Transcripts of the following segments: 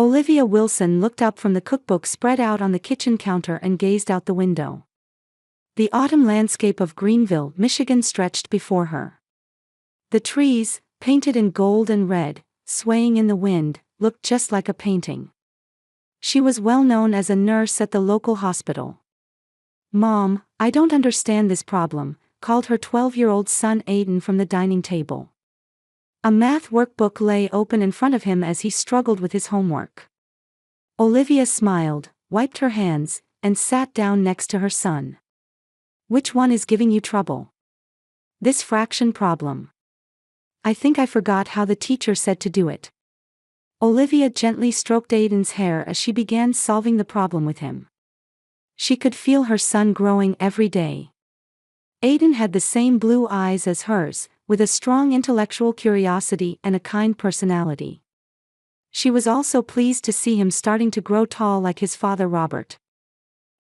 Olivia Wilson looked up from the cookbook spread out on the kitchen counter and gazed out the window. The autumn landscape of Greenville, Michigan stretched before her. The trees, painted in gold and red, swaying in the wind, looked just like a painting. She was well known as a nurse at the local hospital. "Mom, I don't understand this problem," called her 12-year-old son Aiden from the dining table. A math workbook lay open in front of him as he struggled with his homework. Olivia smiled, wiped her hands, and sat down next to her son. "Which one is giving you trouble?" "This fraction problem. I think I forgot how the teacher said to do it." Olivia gently stroked Aiden's hair as she began solving the problem with him. She could feel her son growing every day. Aiden had the same blue eyes as hers, with a strong intellectual curiosity and a kind personality. She was also pleased to see him starting to grow tall like his father Robert.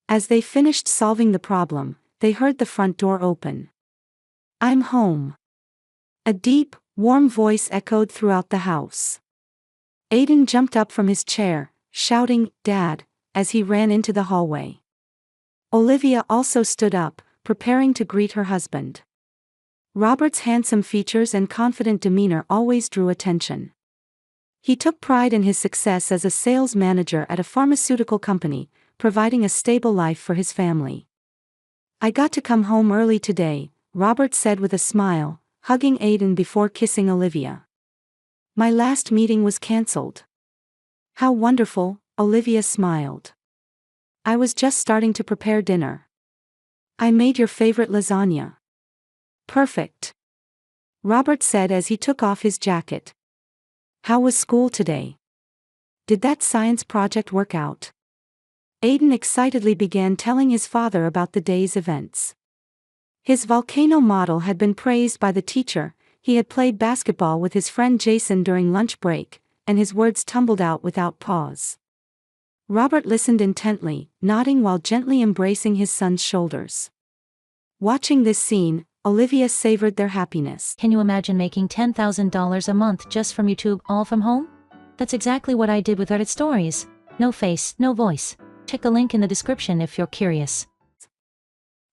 As they finished solving the problem, they heard the front door open. "I'm home." A deep, warm voice echoed throughout the house. Aiden jumped up from his chair, shouting, "Dad," as he ran into the hallway. Olivia also stood up, preparing to greet her husband. Robert's handsome features and confident demeanor always drew attention. He took pride in his success as a sales manager at a pharmaceutical company, providing a stable life for his family. "I got to come home early today," Robert said with a smile, hugging Aiden before kissing Olivia. "My last meeting was cancelled." "How wonderful," Olivia smiled. "I was just starting to prepare dinner. I made your favorite lasagna." "Perfect," Robert said as he took off his jacket. "How was school today? Did that science project work out?" Aiden excitedly began telling his father about the day's events. His volcano model had been praised by the teacher, he had played basketball with his friend Jason during lunch break, and his words tumbled out without pause. Robert listened intently, nodding while gently embracing his son's shoulders. Watching this scene, Olivia savored their happiness. Can you imagine making $10,000 a month just from YouTube, all from home? That's exactly what I did with redditstories. No face, no voice. Check the link in the description if you're curious.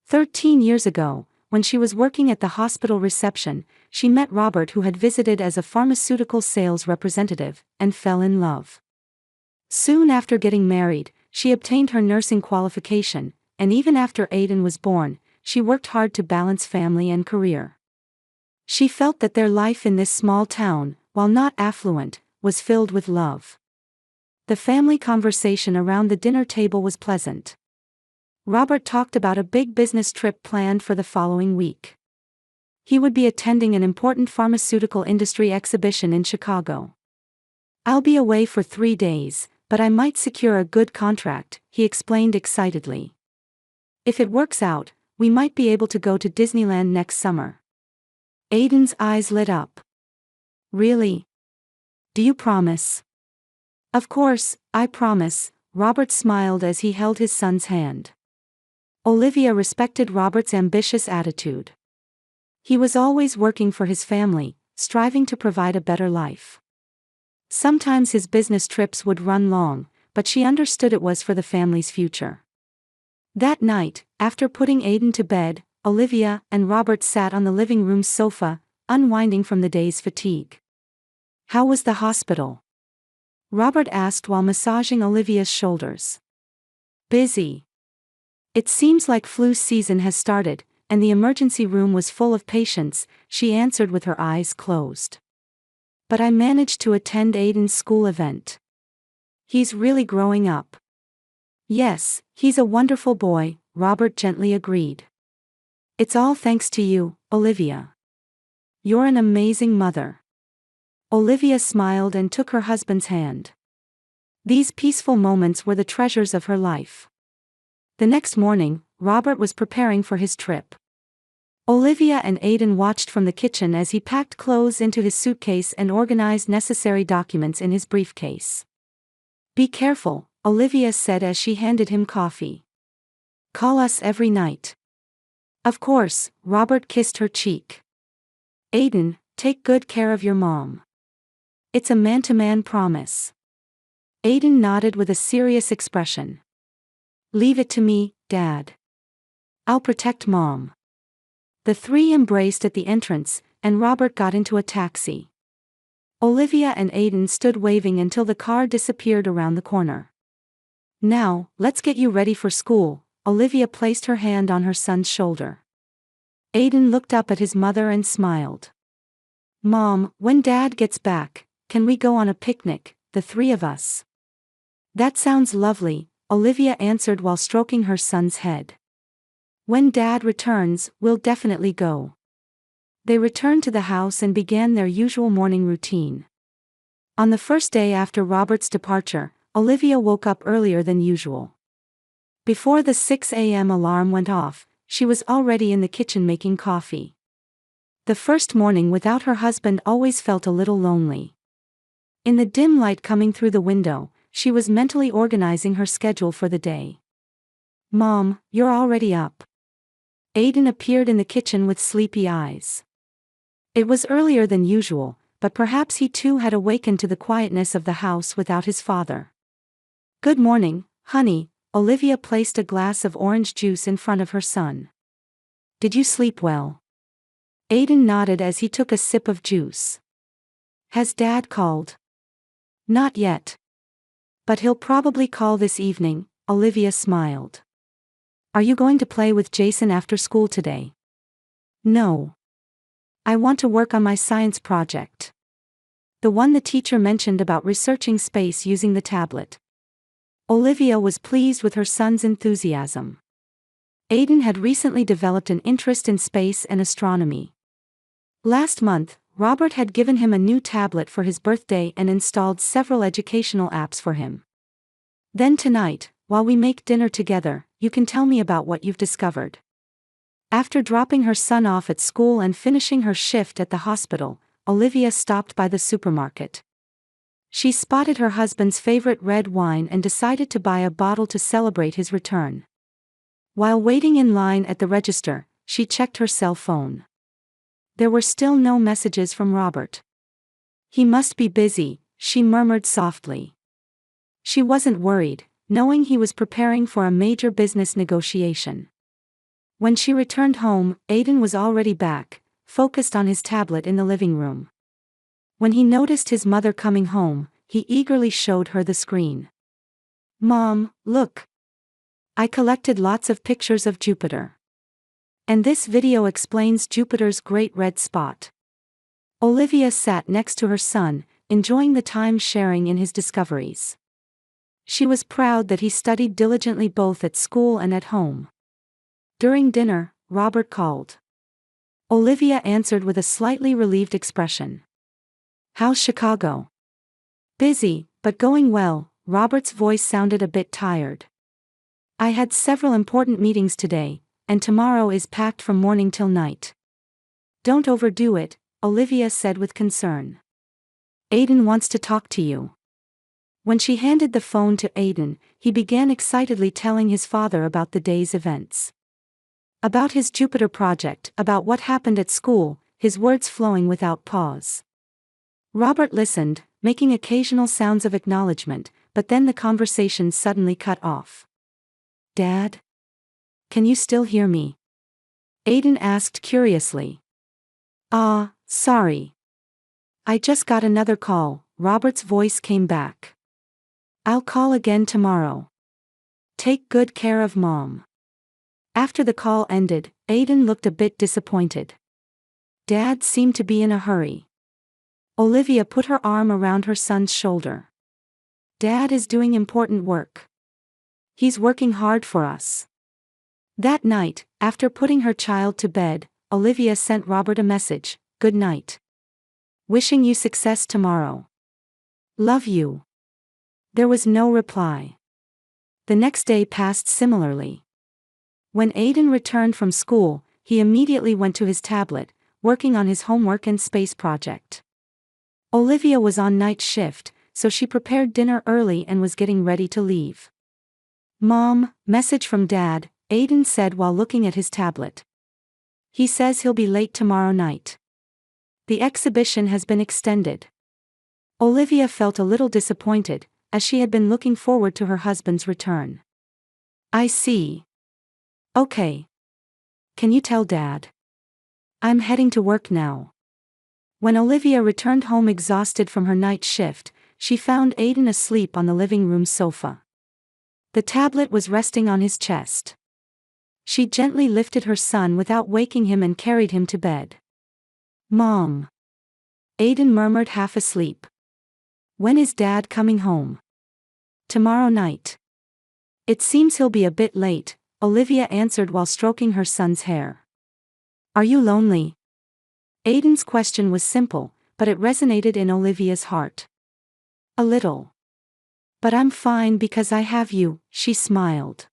13 years ago, when she was working at the hospital reception, she met Robert, who had visited as a pharmaceutical sales representative, and fell in love. Soon after getting married, she obtained her nursing qualification, and even after Aiden was born, she worked hard to balance family and career. She felt that their life in this small town, while not affluent, was filled with love. The family conversation around the dinner table was pleasant. Robert talked about a big business trip planned for the following week. He would be attending an important pharmaceutical industry exhibition in Chicago. "I'll be away for 3 days, but I might secure a good contract," he explained excitedly. "If it works out, we might be able to go to Disneyland next summer." Aiden's eyes lit up. "Really? Do you promise?" "Of course, I promise," Robert smiled as he held his son's hand. Olivia respected Robert's ambitious attitude. He was always working for his family, striving to provide a better life. Sometimes his business trips would run long, but she understood it was for the family's future. That night, after putting Aiden to bed, Olivia and Robert sat on the living room sofa, unwinding from the day's fatigue. "How was the hospital?" Robert asked while massaging Olivia's shoulders. "Busy. It seems like flu season has started, and the emergency room was full of patients," she answered with her eyes closed. "But I managed to attend Aiden's school event. He's really growing up." "Yes, he's a wonderful boy," Robert gently agreed. "It's all thanks to you, Olivia. You're an amazing mother." Olivia smiled and took her husband's hand. These peaceful moments were the treasures of her life. The next morning, Robert was preparing for his trip. Olivia and Aiden watched from the kitchen as he packed clothes into his suitcase and organized necessary documents in his briefcase. "Be careful," Olivia said as she handed him coffee. "Call us every night." "Of course," Robert kissed her cheek. "Aiden, take good care of your mom. It's a man-to-man promise." Aiden nodded with a serious expression. Leave it to me, Dad. I'll protect Mom. The three embraced at the entrance, and Robert got into a taxi. Olivia and Aiden stood waving until the car disappeared around the corner. Now, let's get you ready for school. Olivia placed her hand on her son's shoulder. Aiden looked up at his mother and smiled. Mom, when Dad gets back, can we go on a picnic, the three of us? That sounds lovely, Olivia answered while stroking her son's head. When Dad returns, we'll definitely go. They returned to the house and began their usual morning routine. On the first day after Robert's departure, Olivia woke up earlier than usual. Before the 6 a.m. alarm went off, she was already in the kitchen making coffee. The first morning without her husband always felt a little lonely. In the dim light coming through the window, she was mentally organizing her schedule for the day. Mom, you're already up. Aiden appeared in the kitchen with sleepy eyes. It was earlier than usual, but perhaps he too had awakened to the quietness of the house without his father. Good morning, honey. Olivia placed a glass of orange juice in front of her son. Did you sleep well? Aiden nodded as he took a sip of juice. Has Dad called? Not yet. But he'll probably call this evening, Olivia smiled. Are you going to play with Jason after school today? No. I want to work on my science project. The one the teacher mentioned about researching space using the tablet. Olivia was pleased with her son's enthusiasm. Aiden had recently developed an interest in space and astronomy. Last month, Robert had given him a new tablet for his birthday and installed several educational apps for him. Then tonight, while we make dinner together, you can tell me about what you've discovered. After dropping her son off at school and finishing her shift at the hospital, Olivia stopped by the supermarket. She spotted her husband's favorite red wine and decided to buy a bottle to celebrate his return. While waiting in line at the register, she checked her cell phone. There were still no messages from Robert. He must be busy, she murmured softly. She wasn't worried, knowing he was preparing for a major business negotiation. When she returned home, Aiden was already back, focused on his tablet in the living room. When he noticed his mother coming home, he eagerly showed her the screen. Mom, look. I collected lots of pictures of Jupiter. And this video explains Jupiter's great red spot. Olivia sat next to her son, enjoying the time sharing in his discoveries. She was proud that he studied diligently both at school and at home. During dinner, Robert called. Olivia answered with a slightly relieved expression. How's Chicago? Busy, but going well. Robert's voice sounded a bit tired. I had several important meetings today, and tomorrow is packed from morning till night. Don't overdo it, Olivia said with concern. Aiden wants to talk to you. When she handed the phone to Aiden, he began excitedly telling his father about the day's events. About his Jupiter project, about what happened at school, his words flowing without pause. Robert listened, making occasional sounds of acknowledgement, but then the conversation suddenly cut off. Dad? Can you still hear me? Aiden asked curiously. Sorry. I just got another call, Robert's voice came back. I'll call again tomorrow. Take good care of Mom. After the call ended, Aiden looked a bit disappointed. Dad seemed to be in a hurry. Olivia put her arm around her son's shoulder. Dad is doing important work. He's working hard for us. That night, after putting her child to bed, Olivia sent Robert a message, good night. Wishing you success tomorrow. Love you. There was no reply. The next day passed similarly. When Aiden returned from school, he immediately went to his tablet, working on his homework and space project. Olivia was on night shift, so she prepared dinner early and was getting ready to leave. Mom, message from Dad, Aiden said while looking at his tablet. He says he'll be late tomorrow night. The exhibition has been extended. Olivia felt a little disappointed, as she had been looking forward to her husband's return. "I see. Okay. Can you tell Dad? I'm heading to work now." When Olivia returned home exhausted from her night shift, she found Aiden asleep on the living room sofa. The tablet was resting on his chest. She gently lifted her son without waking him and carried him to bed. "Mom." Aiden murmured, half asleep. "When is Dad coming home?" "Tomorrow night." "It seems he'll be a bit late," Olivia answered while stroking her son's hair. "Are you lonely?" Aiden's question was simple, but it resonated in Olivia's heart. "A little. But I'm fine because I have you," she smiled.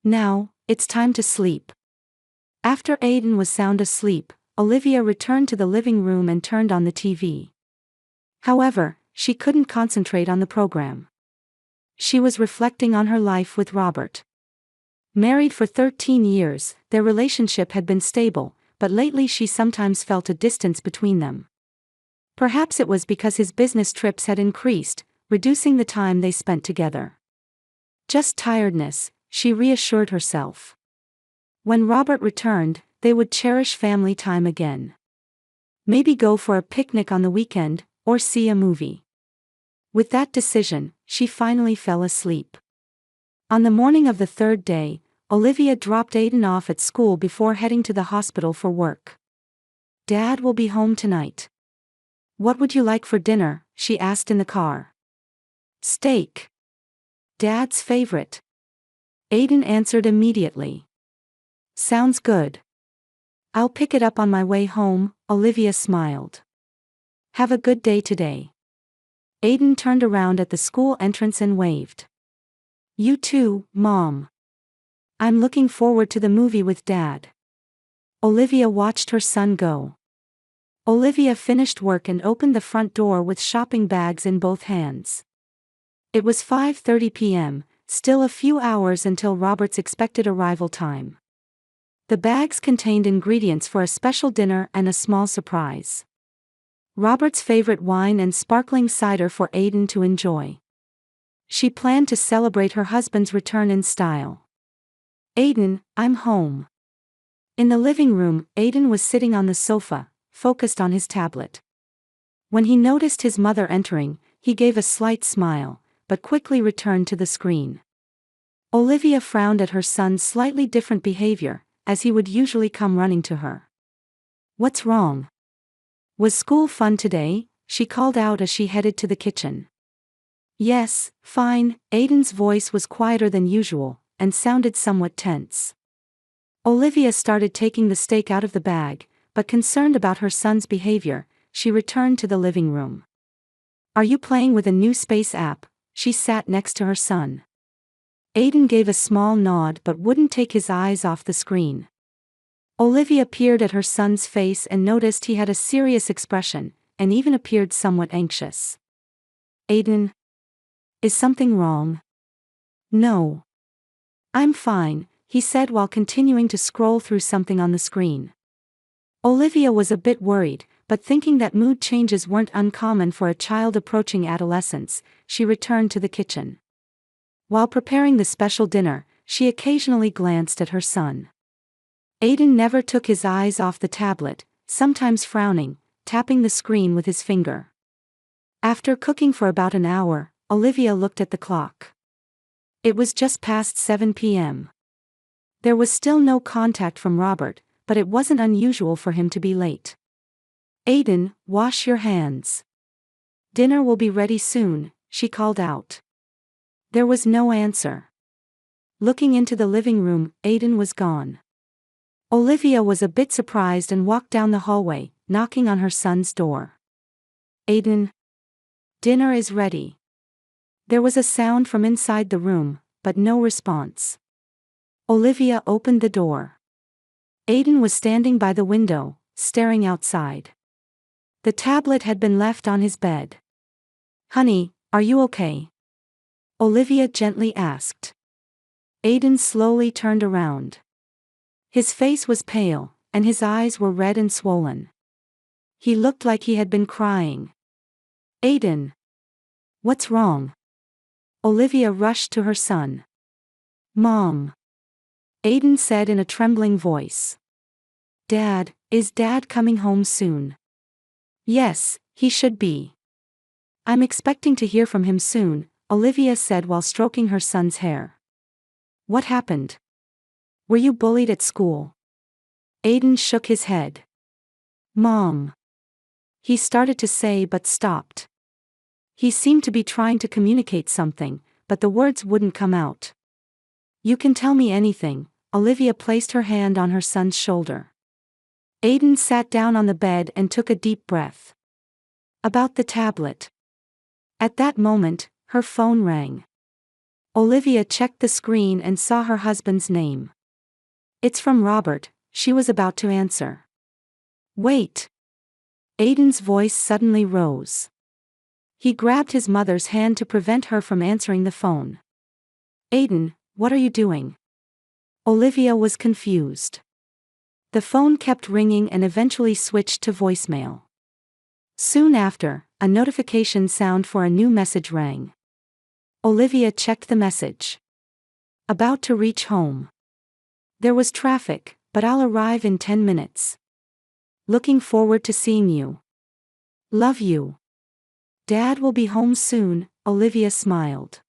"Now, it's time to sleep." After Aiden was sound asleep, Olivia returned to the living room and turned on the TV. However, she couldn't concentrate on the program. She was reflecting on her life with Robert. Married for 13 years, their relationship had been stable, but lately she sometimes felt a distance between them. Perhaps it was because his business trips had increased, reducing the time they spent together. Just tiredness, she reassured herself. When Robert returned, they would cherish family time again. Maybe go for a picnic on the weekend, or see a movie. With that decision, she finally fell asleep. On the morning of the third day, Olivia dropped Aiden off at school before heading to the hospital for work. "Dad will be home tonight. What would you like for dinner?" she asked in the car. "Steak. Dad's favorite." Aiden answered immediately. "Sounds good. I'll pick it up on my way home," Olivia smiled. "Have a good day today." Aiden turned around at the school entrance and waved. "You too, Mom. I'm looking forward to the movie with Dad." Olivia watched her son go. Olivia finished work and opened the front door with shopping bags in both hands. It was 5:30 p.m., still a few hours until Robert's expected arrival time. The bags contained ingredients for a special dinner and a small surprise. Robert's favorite wine and sparkling cider for Aiden to enjoy. She planned to celebrate her husband's return in style. "Aiden, I'm home." In the living room, Aiden was sitting on the sofa, focused on his tablet. When he noticed his mother entering, he gave a slight smile, but quickly returned to the screen. Olivia frowned at her son's slightly different behavior, as he would usually come running to her. "What's wrong? Was school fun today?" she called out as she headed to the kitchen. "Yes, fine." Aiden's voice was quieter than usual, and sounded somewhat tense. Olivia started taking the steak out of the bag, but concerned about her son's behavior, she returned to the living room. "Are you playing with a new space app?" She sat next to her son. Aiden gave a small nod but wouldn't take his eyes off the screen. Olivia peered at her son's face and noticed he had a serious expression, and even appeared somewhat anxious. "Aiden? Is something wrong?" "No. I'm fine," he said while continuing to scroll through something on the screen. Olivia was a bit worried, but thinking that mood changes weren't uncommon for a child approaching adolescence, she returned to the kitchen. While preparing the special dinner, she occasionally glanced at her son. Aiden never took his eyes off the tablet, sometimes frowning, tapping the screen with his finger. After cooking for about an hour, Olivia looked at the clock. It was just past 7 p.m. There was still no contact from Robert, but it wasn't unusual for him to be late. "Aiden, wash your hands. Dinner will be ready soon," she called out. There was no answer. Looking into the living room, Aiden was gone. Olivia was a bit surprised and walked down the hallway, knocking on her son's door. "Aiden? Dinner is ready." There was a sound from inside the room, but no response. Olivia opened the door. Aiden was standing by the window, staring outside. The tablet had been left on his bed. "Honey, are you okay?" Olivia gently asked. Aiden slowly turned around. His face was pale, and his eyes were red and swollen. He looked like he had been crying. "Aiden! What's wrong?" Olivia rushed to her son. "Mom," Aiden said in a trembling voice. "Dad, is Dad coming home soon?" "Yes, he should be. I'm expecting to hear from him soon," Olivia said while stroking her son's hair. "What happened? Were you bullied at school?" Aiden shook his head. "Mom," he started to say but stopped. He seemed to be trying to communicate something, but the words wouldn't come out. "You can tell me anything," Olivia placed her hand on her son's shoulder. Aiden sat down on the bed and took a deep breath. "About the tablet." At that moment, her phone rang. Olivia checked the screen and saw her husband's name. "It's from Robert," she was about to answer. "Wait." Aiden's voice suddenly rose. He grabbed his mother's hand to prevent her from answering the phone. "Aiden, what are you doing?" Olivia was confused. The phone kept ringing and eventually switched to voicemail. Soon after, a notification sound for a new message rang. Olivia checked the message. "About to reach home. There was traffic, but I'll arrive in 10 minutes. Looking forward to seeing you. Love you. Dad will be home soon," Olivia smiled.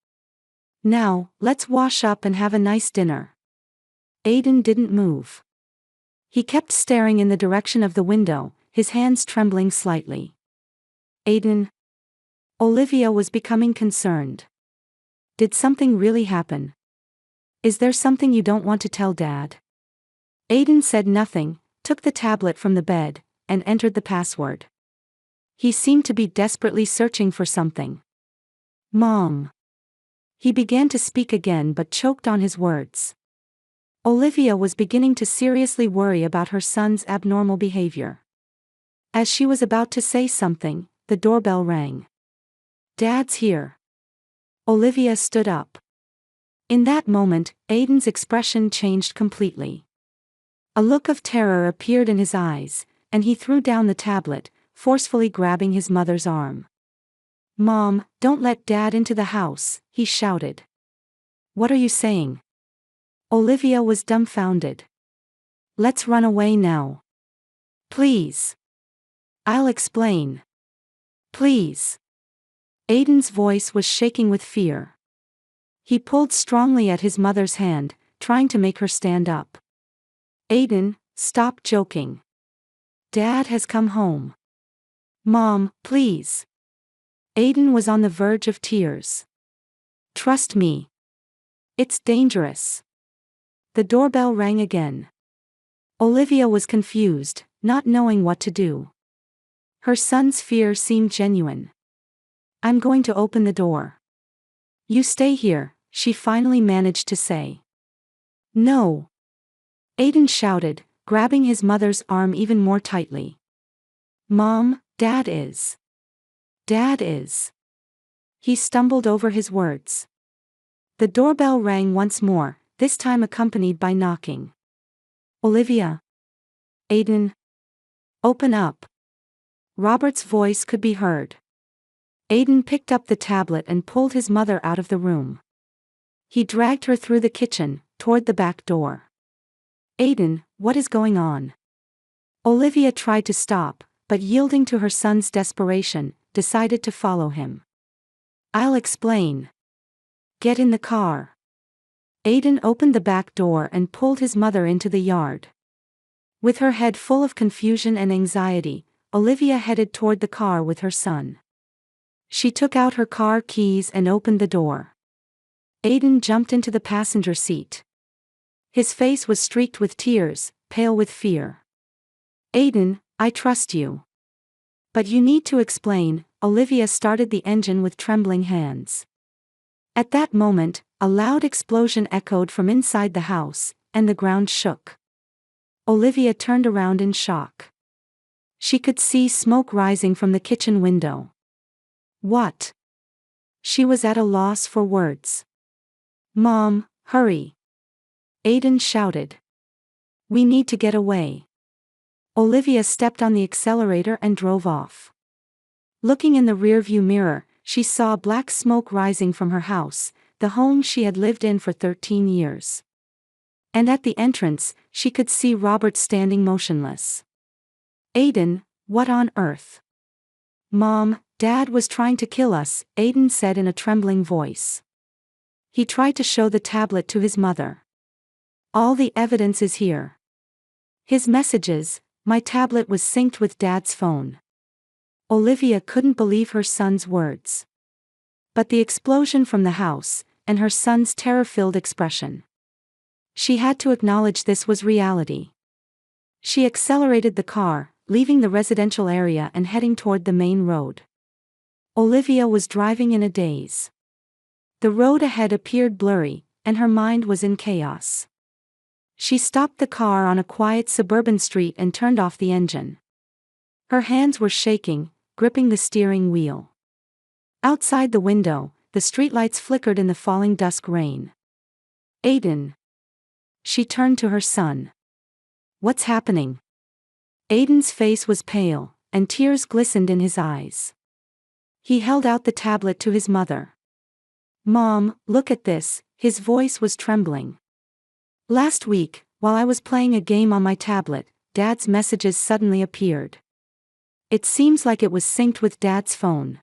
"Now, let's wash up and have a nice dinner." Aiden didn't move. He kept staring in the direction of the window, his hands trembling slightly. "Aiden?" Olivia was becoming concerned. "Did something really happen? Is there something you don't want to tell Dad?" Aiden said nothing, took the tablet from the bed, and entered the password. He seemed to be desperately searching for something. "Mom." He began to speak again but choked on his words. Olivia was beginning to seriously worry about her son's abnormal behavior. As she was about to say something, the doorbell rang. "Dad's here." Olivia stood up. In that moment, Aiden's expression changed completely. A look of terror appeared in his eyes, and he threw down the tablet, forcefully grabbing his mother's arm. "Mom, don't let Dad into the house," he shouted. "What are you saying?" Olivia was dumbfounded. "Let's run away now. Please." "I'll explain. Please." Aiden's voice was shaking with fear. He pulled strongly at his mother's hand, trying to make her stand up. "Aiden, stop joking. Dad has come home. Mom, please." Aiden was on the verge of tears. "Trust me. It's dangerous." The doorbell rang again. Olivia was confused, not knowing what to do. Her son's fear seemed genuine. "I'm going to open the door." "You stay here," she finally managed to say. "No." Aiden shouted, grabbing his mother's arm even more tightly. "Mom, Dad is. Dad is." He stumbled over his words. The doorbell rang once more, this time accompanied by knocking. "Olivia." "Aiden." "Open up." Robert's voice could be heard. Aiden picked up the tablet and pulled his mother out of the room. He dragged her through the kitchen, toward the back door. "Aiden, what is going on?" Olivia tried to stop, but yielding to her son's desperation, decided to follow him. "I'll explain. Get in the car." Aiden opened the back door and pulled his mother into the yard. With her head full of confusion and anxiety, Olivia headed toward the car with her son. She took out her car keys and opened the door. Aiden jumped into the passenger seat. His face was streaked with tears, pale with fear. "Aiden, I trust you. But you need to explain." Olivia started the engine with trembling hands. At that moment, a loud explosion echoed from inside the house, and the ground shook. Olivia turned around in shock. She could see smoke rising from the kitchen window. "What?" She was at a loss for words. "Mom, hurry!" Aiden shouted. "We need to get away." Olivia stepped on the accelerator and drove off. Looking in the rearview mirror, she saw black smoke rising from her house, the home she had lived in for 13 years. And at the entrance, she could see Robert standing motionless. "Aiden, what on earth?" "Mom, Dad was trying to kill us," Aiden said in a trembling voice. He tried to show the tablet to his mother. "All the evidence is here. His messages, my tablet was synced with Dad's phone." Olivia couldn't believe her son's words. But the explosion from the house, and her son's terror-filled expression. She had to acknowledge this was reality. She accelerated the car, leaving the residential area and heading toward the main road. Olivia was driving in a daze. The road ahead appeared blurry, and her mind was in chaos. She stopped the car on a quiet suburban street and turned off the engine. Her hands were shaking, gripping the steering wheel. Outside the window, the streetlights flickered in the falling dusk rain. "Aiden." She turned to her son. "What's happening?" Aiden's face was pale, and tears glistened in his eyes. He held out the tablet to his mother. "Mom, look at this," his voice was trembling. "Last week, while I was playing a game on my tablet, Dad's messages suddenly appeared. It seems like it was synced with Dad's phone."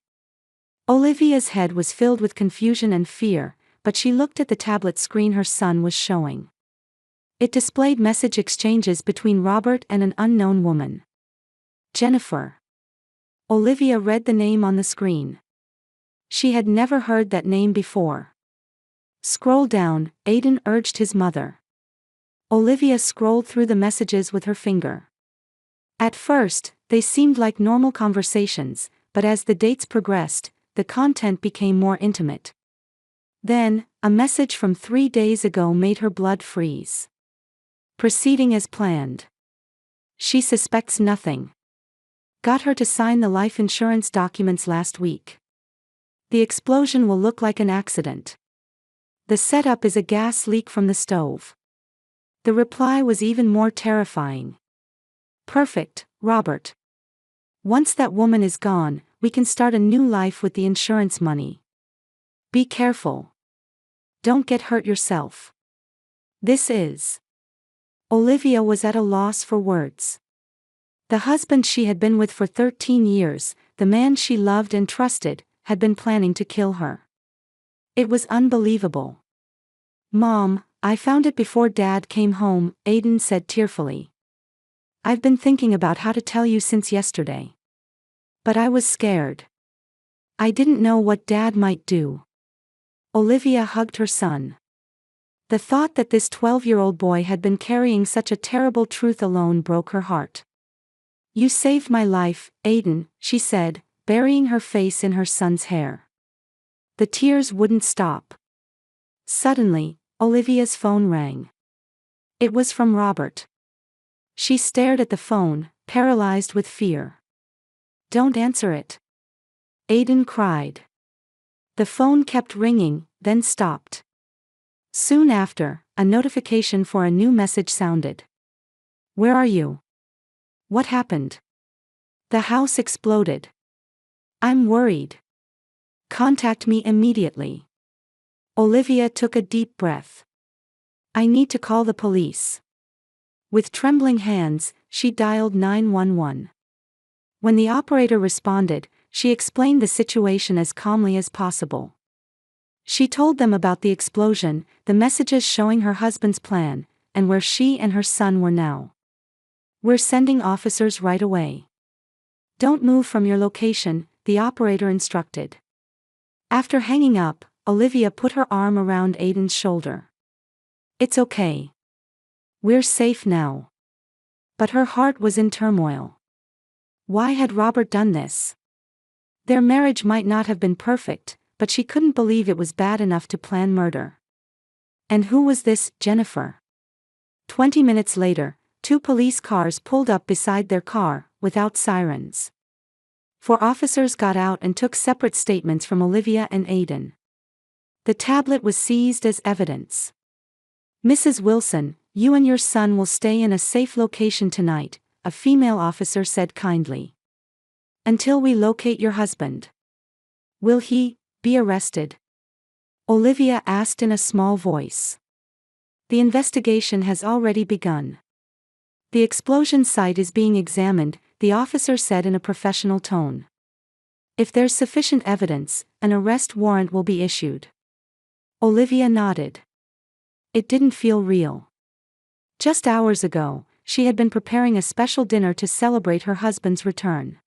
Olivia's head was filled with confusion and fear, but she looked at the tablet screen her son was showing. It displayed message exchanges between Robert and an unknown woman. Jennifer. Olivia read the name on the screen. She had never heard that name before. "Scroll down," Aiden urged his mother. Olivia scrolled through the messages with her finger. At first, they seemed like normal conversations, but as the dates progressed, the content became more intimate. Then, a message from 3 days ago made her blood freeze. "Proceeding as planned. She suspects nothing. Got her to sign the life insurance documents last week. The explosion will look like an accident. The setup is a gas leak from the stove." The reply was even more terrifying. "Perfect, Robert. Once that woman is gone, we can start a new life with the insurance money. Be careful. Don't get hurt yourself. This is..." Olivia was at a loss for words. The husband she had been with for 13 years, the man she loved and trusted, had been planning to kill her. It was unbelievable. "Mom, I found it before Dad came home," Aiden said tearfully. "I've been thinking about how to tell you since yesterday. But I was scared. I didn't know what Dad might do." Olivia hugged her son. The thought that this 12-year-old boy had been carrying such a terrible truth alone broke her heart. "You saved my life, Aiden," she said, burying her face in her son's hair. The tears wouldn't stop. Suddenly, Olivia's phone rang. It was from Robert. She stared at the phone, paralyzed with fear. "Don't answer it," Aiden cried. The phone kept ringing, then stopped. Soon after, a notification for a new message sounded. "Where are you? What happened? The house exploded. I'm worried. Contact me immediately." Olivia took a deep breath. "I need to call the police." With trembling hands, she dialed 911. When the operator responded, she explained the situation as calmly as possible. She told them about the explosion, the messages showing her husband's plan, and where she and her son were now. "We're sending officers right away. Don't move from your location," the operator instructed. After hanging up, Olivia put her arm around Aiden's shoulder. "It's okay. We're safe now." But her heart was in turmoil. Why had Robert done this? Their marriage might not have been perfect, but she couldn't believe it was bad enough to plan murder. And who was this Jennifer? 20 minutes later, 2 police cars pulled up beside their car, without sirens. 4 officers got out and took separate statements from Olivia and Aiden. The tablet was seized as evidence. "Mrs. Wilson, you and your son will stay in a safe location tonight," a female officer said kindly. "Until we locate your husband." Will he be arrested? Olivia asked in a small voice. The investigation has already begun. The explosion site is being examined, the officer said in a professional tone. If there's sufficient evidence, an arrest warrant will be issued. Olivia nodded. It didn't feel real. Just hours ago, she had been preparing a special dinner to celebrate her husband's return.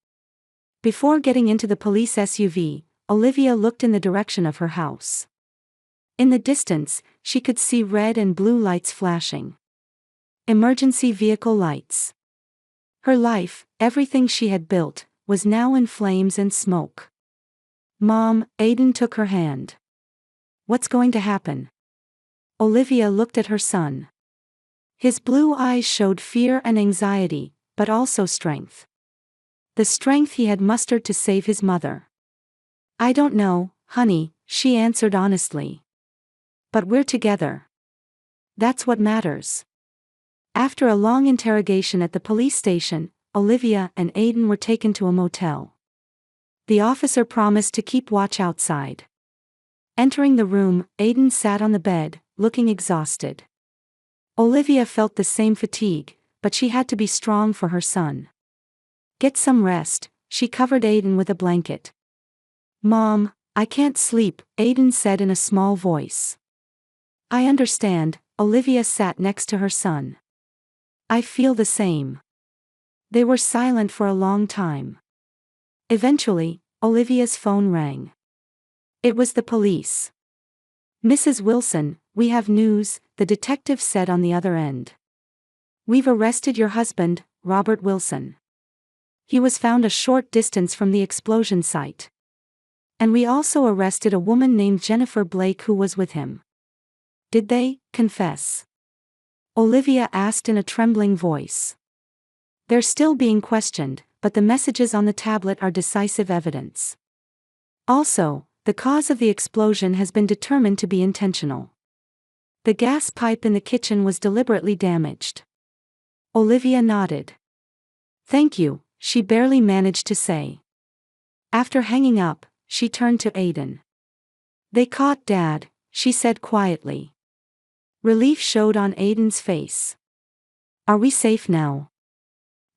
Before getting into the police SUV, Olivia looked in the direction of her house. In the distance, she could see red and blue lights flashing. Emergency vehicle lights. Her life, everything she had built, was now in flames and smoke. Mom, Aiden took her hand. What's going to happen? Olivia looked at her son. His blue eyes showed fear and anxiety, but also strength. The strength he had mustered to save his mother. I don't know, honey, she answered honestly. But we're together. That's what matters. After a long interrogation at the police station, Olivia and Aiden were taken to a motel. The officer promised to keep watch outside. Entering the room, Aiden sat on the bed, looking exhausted. Olivia felt the same fatigue, but she had to be strong for her son. Get some rest, she covered Aiden with a blanket. Mom, I can't sleep, Aiden said in a small voice. I understand, Olivia sat next to her son. I feel the same. They were silent for a long time. Eventually, Olivia's phone rang. It was the police. Mrs. Wilson, we have news, the detective said on the other end. We've arrested your husband, Robert Wilson. He was found a short distance from the explosion site. And we also arrested a woman named Jennifer Blake who was with him. Did they confess? Olivia asked in a trembling voice. They're still being questioned, but the messages on the tablet are decisive evidence. Also, the cause of the explosion has been determined to be intentional. The gas pipe in the kitchen was deliberately damaged. Olivia nodded. Thank you, she barely managed to say. After hanging up, she turned to Aiden. They caught Dad, she said quietly. Relief showed on Aiden's face. Are we safe now?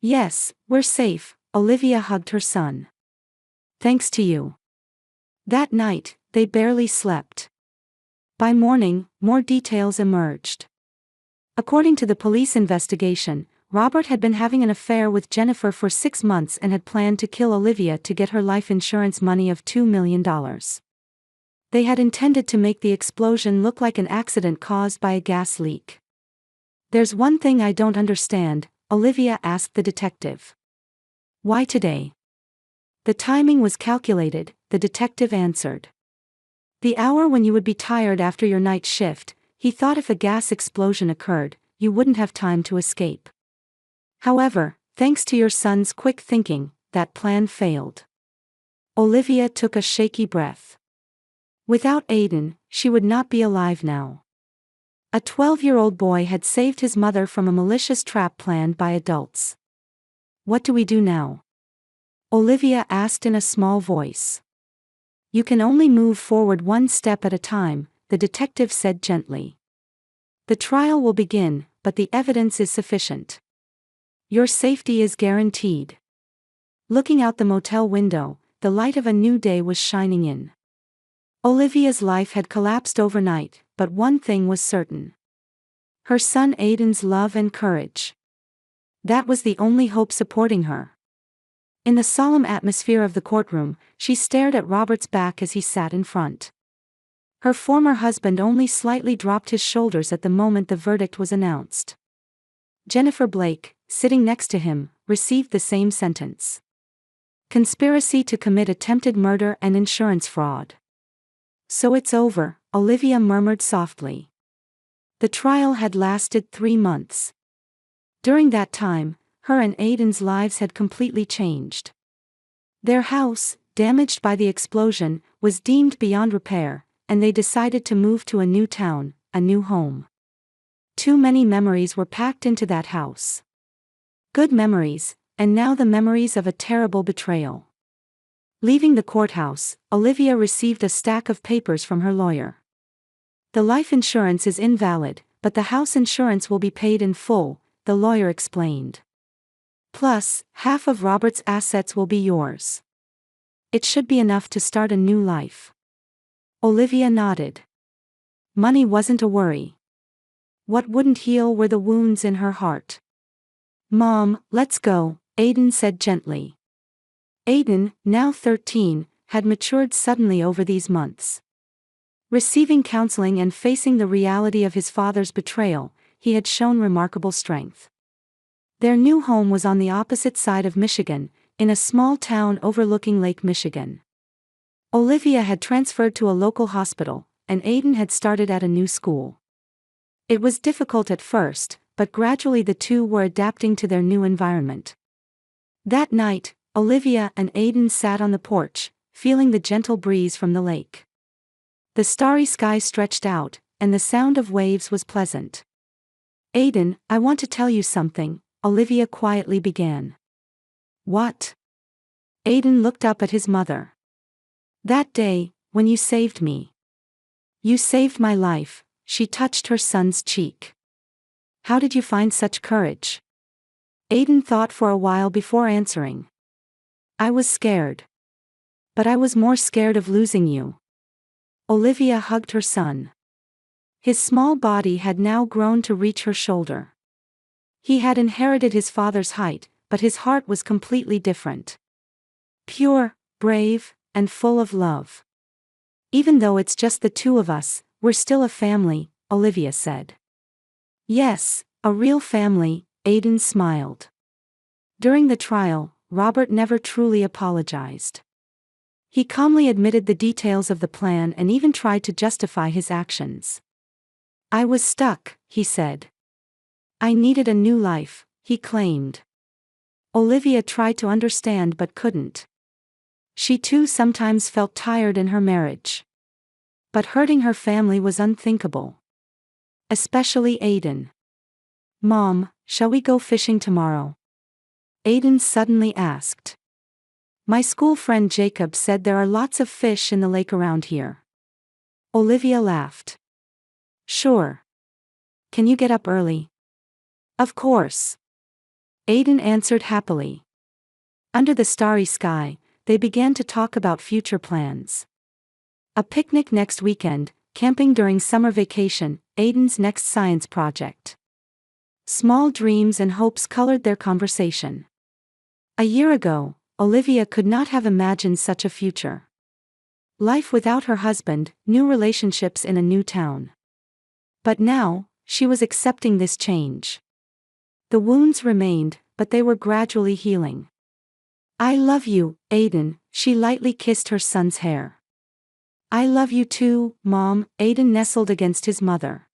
Yes, we're safe, Olivia hugged her son. Thanks to you. That night, they barely slept. By morning, more details emerged. According to the police investigation, Robert had been having an affair with Jennifer for 6 months and had planned to kill Olivia to get her life insurance money of $2 million. They had intended to make the explosion look like an accident caused by a gas leak. There's one thing I don't understand, Olivia asked the detective. Why today? The timing was calculated, the detective answered. The hour when you would be tired after your night shift, he thought if a gas explosion occurred, you wouldn't have time to escape. However, thanks to your son's quick thinking, that plan failed. Olivia took a shaky breath. Without Aiden, she would not be alive now. A 12-year-old boy had saved his mother from a malicious trap planned by adults. What do we do now? Olivia asked in a small voice. You can only move forward one step at a time, the detective said gently. The trial will begin, but the evidence is sufficient. Your safety is guaranteed. Looking out the motel window, the light of a new day was shining in. Olivia's life had collapsed overnight, but one thing was certain. Her son Aiden's love and courage. That was the only hope supporting her. In the solemn atmosphere of the courtroom, she stared at Robert's back as he sat in front. Her former husband only slightly dropped his shoulders at the moment the verdict was announced. Jennifer Blake, sitting next to him, received the same sentence. Conspiracy to commit attempted murder and insurance fraud. So it's over, Olivia murmured softly. The trial had lasted 3 months. During that time, her and Aiden's lives had completely changed. Their house, damaged by the explosion, was deemed beyond repair, and they decided to move to a new town, a new home. Too many memories were packed into that house. Good memories, and now the memories of a terrible betrayal. Leaving the courthouse, Olivia received a stack of papers from her lawyer. The life insurance is invalid, but the house insurance will be paid in full, the lawyer explained. Plus, half of Robert's assets will be yours. It should be enough to start a new life. Olivia nodded. Money wasn't a worry. What wouldn't heal were the wounds in her heart. Mom, let's go, Aiden said gently. Aiden, now 13, had matured suddenly over these months. Receiving counseling and facing the reality of his father's betrayal, he had shown remarkable strength. Their new home was on the opposite side of Michigan, in a small town overlooking Lake Michigan. Olivia had transferred to a local hospital, and Aiden had started at a new school. It was difficult at first, but gradually the two were adapting to their new environment. That night, Olivia and Aiden sat on the porch, feeling the gentle breeze from the lake. The starry sky stretched out, and the sound of waves was pleasant. Aiden, I want to tell you something, Olivia quietly began. What? Aiden looked up at his mother. That day, when you saved me. You saved my life, she touched her son's cheek. How did you find such courage? Aiden thought for a while before answering. I was scared. But I was more scared of losing you. Olivia hugged her son. His small body had now grown to reach her shoulder. He had inherited his father's height, but his heart was completely different. Pure, brave, and full of love. Even though it's just the two of us, we're still a family, Olivia said. Yes, a real family, Aiden smiled. During the trial, Robert never truly apologized. He calmly admitted the details of the plan and even tried to justify his actions. I was stuck, he said. I needed a new life, he claimed. Olivia tried to understand but couldn't. She too sometimes felt tired in her marriage. But hurting her family was unthinkable. Especially Aiden. Mom, shall we go fishing tomorrow? Aiden suddenly asked. My school friend Jacob said there are lots of fish in the lake around here. Olivia laughed. Sure. Can you get up early? Of course. Aiden answered happily. Under the starry sky, they began to talk about future plans. A picnic next weekend, camping during summer vacation, Aiden's next science project. Small dreams and hopes colored their conversation. A year ago, Olivia could not have imagined such a future. Life without her husband, new relationships in a new town. But now, she was accepting this change. The wounds remained, but they were gradually healing. I love you, Aiden, she lightly kissed her son's hair. I love you too, Mom, Aiden nestled against his mother.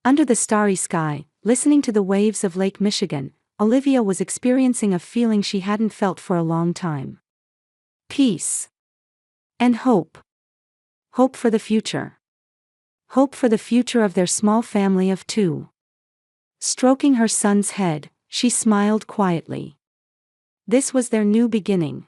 Under the starry sky, listening to the waves of Lake Michigan, Olivia was experiencing a feeling she hadn't felt for a long time. Peace. And hope. Hope for the future. Hope for the future of their small family of two. Stroking her son's head, she smiled quietly. This was their new beginning.